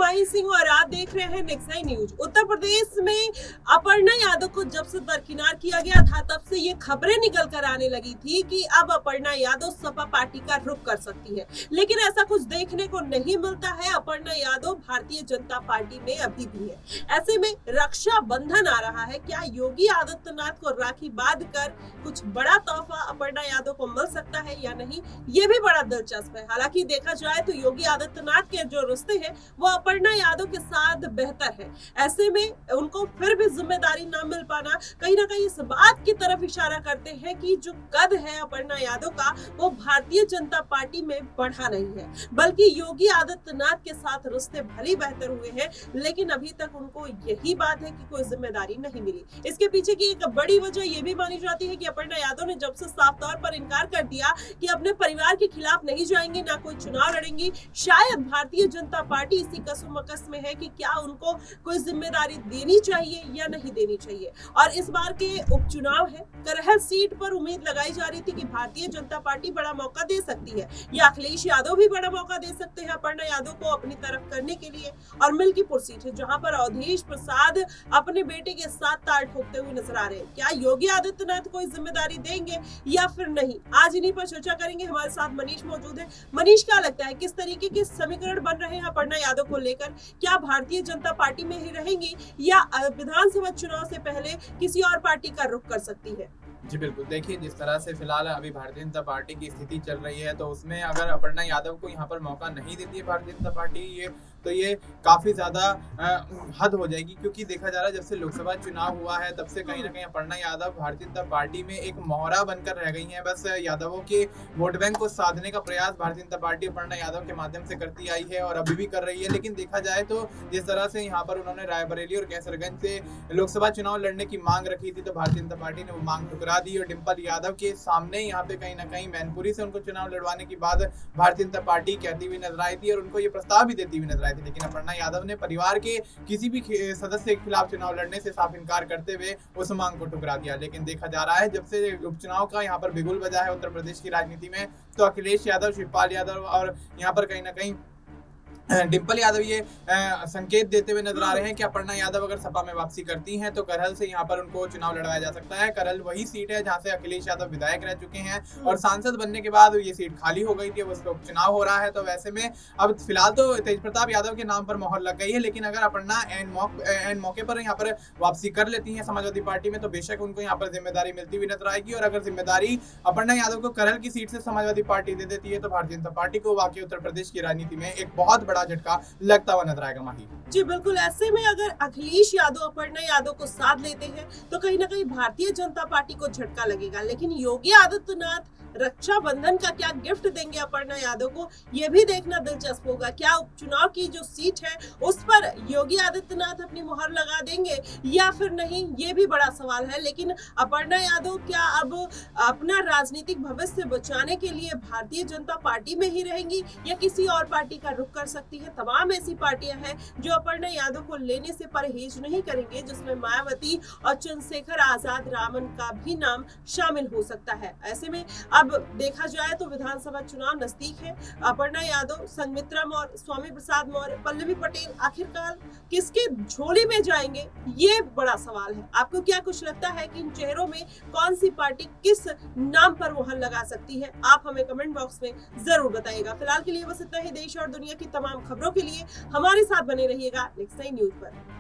माही सिंह और आप देख रहे हैं नेक्स्ट न्यूज। उत्तर प्रदेश में अपर्णा यादव को जब से दरकिनार किया गया था तब से ये खबरें निकल कर आने लगी थी कि अब अपर्णा यादव सपा पार्टी का रुख कर सकती है, लेकिन ऐसा कुछ देखने को नहीं मिलता है। अपर्णा यादव भारतीय जनता पार्टी में अभी भी है। ऐसे में रक्षा बंधन आ रहा है, क्या योगी आदित्यनाथ को राखी बांध कर कुछ बड़ा तोहफा अपर्णा यादव को मिल सकता है या नहीं, ये भी बड़ा दिलचस्प है। हालांकि देखा जाए तो योगी आदित्यनाथ के जो रिश्ते हैं वो अपर्णा यादव के साथ बेहतर है। ऐसे में उनको फिर भी जिम्मेदारी न मिल पाना कहीं ना कहीं इस बात की तरफ इशारा करते हैं कि जो कद है अपर्णा यादव का वो भारतीय जनता पार्टी में बढ़ा नहीं है, बल्कि योगी आदित्यनाथ के साथ रिश्ते भले बेहतर हुए हैं, लेकिन अभी तक उनको यही बात है कि कोई जिम्मेदारी नहीं मिली। इसके पीछे की एक बड़ी वजह ये भी मानी जाती है कि अपर्णा यादव ने जब से साफ तौर पर इनकार कर दिया कि अपने परिवार के खिलाफ नहीं जाएंगी, ना कोई चुनाव लड़ेंगी, शायद भारतीय जनता पार्टी इसी कसमकस में है कि क्या उनको कोई जिम्मेदारी देनी चाहिए या नहीं देनी चाहिए। और इस बार के उपचुनाव है, करहल सीट पर उम्मीद लगाई जा रही थी कि भारतीय जनता पार्टी बड़ा मौका दे सकती है या अखिलेश यादव भी बड़ा मौका दे सकते हैं अपर्णा यादव को अपनी तरफ करने के लिए। और मिल्कीपुर सीट है जहां पर अवधेश प्रसाद अपने बेटे के साथ ताल ठोकते हुए नजर आ रहे हैं। क्या योगी आदित्यनाथ कोई जिम्मेदारी देंगे या फिर नहीं, आज इन्हीं पर चर्चा करेंगे। हमारे साथ मनीष मौजूद है। मनीष, क्या लगता है किस तरीके के समीकरण बन रहे हैं अपर्णा यादव को लेकर? क्या भारतीय जनता पार्टी में ही रहेंगी या विधानसभा चुनाव से पहले किसी और पार्टी का रुख कर सकती है? जी बिल्कुल, देखिए जिस तरह से फिलहाल अभी भारतीय जनता पार्टी की स्थिति चल रही है तो उसमें अगर अपर्णा यादव को यहाँ पर मौका नहीं देती है भारतीय जनता पार्टी तो ये काफी ज्यादा हद हो जाएगी, क्योंकि देखा जा रहा है जब से लोकसभा चुनाव हुआ है तब से कहीं ना कहीं अपर्णा यादव भारतीय जनता पार्टी में एक मोहरा बनकर रह गई हैं। बस यादवों के वोट बैंक को साधने का प्रयास भारतीय जनता पार्टी अपर्णा यादव के माध्यम से करती आई है और अभी भी कर रही है। लेकिन देखा जाए तो जिस तरह से यहाँ पर उन्होंने रायबरेली और कैसरगंज से लोकसभा चुनाव लड़ने की मांग रखी थी तो भारतीय जनता पार्टी ने वो मांग ठुकरा दी और डिम्पल यादव के सामने यहाँ पे कहीं ना कहीं मैनपुरी से उनको चुनाव लड़वाने के बाद भारतीय जनता पार्टी कहती हुई नजर आई थी और उनको ये प्रस्ताव भी देती हुई नजर आई थी। लेकिन अपर्णा यादव ने परिवार के किसी भी सदस्य के खिलाफ चुनाव लड़ने से साफ इनकार करते हुए उस मांग को ठुकरा दिया। लेकिन देखा जा रहा है जब से उपचुनाव का यहाँ पर बिगुल बजा है उत्तर प्रदेश की राजनीति में तो अखिलेश यादव, शिवपाल यादव और यहाँ पर कहीं ना कहीं डिम्पल यादव ये संकेत देते हुए नजर आ रहे हैं कि अपर्णा यादव अगर सपा में वापसी करती हैं तो करहल से यहाँ पर उनको चुनाव लड़वाया जा सकता है। करहल वही सीट है जहां से अखिलेश यादव विधायक रह चुके हैं और सांसद बनने के बाद ये सीट खाली हो गई थी, उस पर उपचुनाव हो रहा है। तो वैसे में अब फिलहाल तो तेज प्रताप यादव के नाम पर मोहर लग गई है, लेकिन अगर अपर्णा एन मौके पर यहाँ पर वापसी कर लेती है समाजवादी पार्टी में तो बेशक उनको यहाँ पर जिम्मेदारी मिलती हुई नजर आएगी। और अगर जिम्मेदारी अपर्णा यादव को करहल की सीट से समाजवादी पार्टी दे देती है तो भारतीय जनता पार्टी को वाकई उत्तर प्रदेश की राजनीति में एक बहुत बड़ा झटका लगता हुआ नजर आएगा। माही जी बिल्कुल, ऐसे में अगर अखिलेश यादव अपर्णा यादव को साथ लेते हैं तो कहीं ना कहीं भारतीय जनता पार्टी को झटका लगेगा। लेकिन योगी आदित्यनाथ रक्षा बंधन का क्या गिफ्ट देंगे अपर्णा यादव को, यह भी देखना दिलचस्प होगा। क्या उपचुनाव की जो सीट है उस पर योगी आदित्यनाथ अपनी मुहर लगा देंगे या फिर नहीं, ये भी बड़ा सवाल है। लेकिन अपर्णा यादव क्या अब अपना राजनीतिक भविष्य बचाने के लिए भारतीय जनता पार्टी में ही रहेंगी या किसी और पार्टी का रुख कर सकती है? तमाम ऐसी पार्टियां हैं जो अपर्णा यादव को लेने से परहेज नहीं करेंगे, जिसमें मायावती और चंद्रशेखर आजाद रामन का भी नाम शामिल हो सकता है। ऐसे में अब देखा जाए तो विधानसभा चुनाव नजदीक है। अपर्णा यादव, संघमित्रा मौर्य, स्वामी प्रसाद मौर्य, पल्लवी पटेल आखिरकार किसके झोली में जाएंगे, ये बड़ा सवाल है। आपको क्या कुछ लगता है कि इन चेहरों में कौन सी पार्टी किस नाम पर मुहर लगा सकती है? आप हमें कमेंट बॉक्स में जरूर बताइएगा। फिलहाल के लिए बस इतना ही। देश और दुनिया की तमाम खबरों के लिए हमारे साथ बने रहिएगा नेक्स्ट न्यूज पर।